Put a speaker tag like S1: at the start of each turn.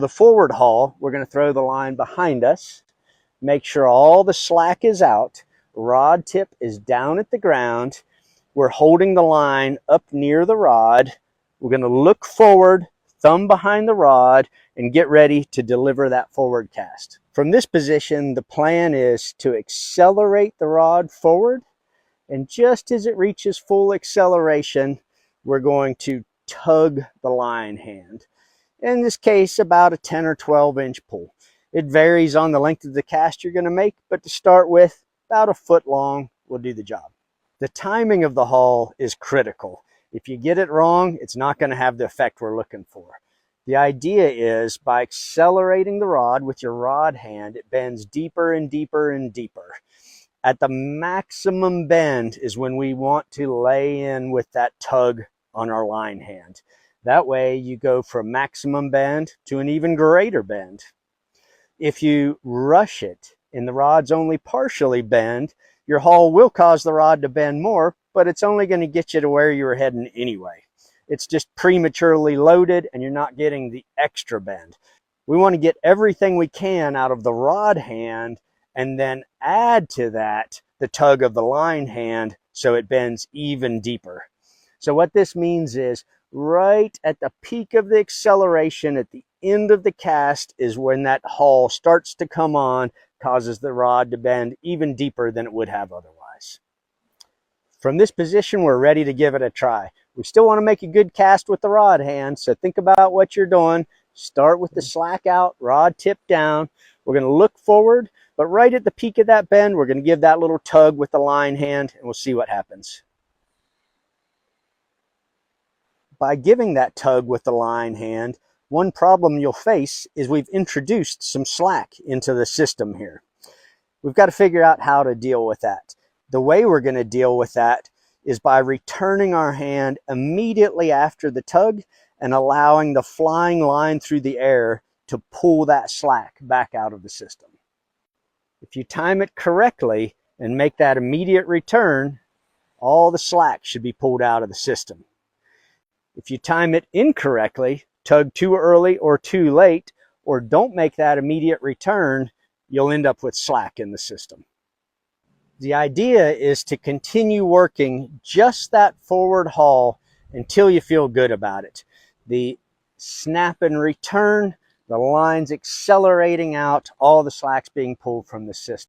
S1: The forward haul, we're going to throw the line behind us, make sure all the slack is out, rod tip is down at the ground, we're holding the line up near the rod, we're going to look forward, thumb behind the rod, and get ready to deliver that forward cast. From this position, the plan is to accelerate the rod forward, and just as it reaches full acceleration, we're going to tug the line hand. In this case, about a 10 or 12 inch pull. It varies on the length of the cast you're going to make, but to start with, about a foot long will do the job. The timing of the haul is critical. If you get it wrong, it's not going to have the effect we're looking for. The idea is by accelerating the rod with your rod hand, it bends deeper and deeper and deeper. At the maximum bend is when we want to lay in with that tug on our line hand. That way you go from maximum bend to an even greater bend. If you rush it and the rod's only partially bend, your haul will cause the rod to bend more, but it's only going to get you to where you were heading anyway. It's just prematurely loaded and you're not getting the extra bend. We want to get everything we can out of the rod hand and then add to that the tug of the line hand so it bends even deeper. So what this means is right at the peak of the acceleration at the end of the cast is when that haul starts to come on, causes the rod to bend even deeper than it would have otherwise. From this position, we're ready to give it a try. We still want to make a good cast with the rod hand, so think about what you're doing. Start with the slack out, rod tip down. We're going to look forward, but right at the peak of that bend, we're going to give that little tug with the line hand, and we'll see what happens. By giving that tug with the line hand, one problem you'll face is we've introduced some slack into the system here. We've got to figure out how to deal with that. The way we're going to deal with that is by returning our hand immediately after the tug and allowing the flying line through the air to pull that slack back out of the system. If you time it correctly and make that immediate return, all the slack should be pulled out of the system. If you time it incorrectly, tug too early or too late, or don't make that immediate return, you'll end up with slack in the system. The idea is to continue working just that forward haul until you feel good about it. The snap and return, the lines accelerating out, all the slack's being pulled from the system.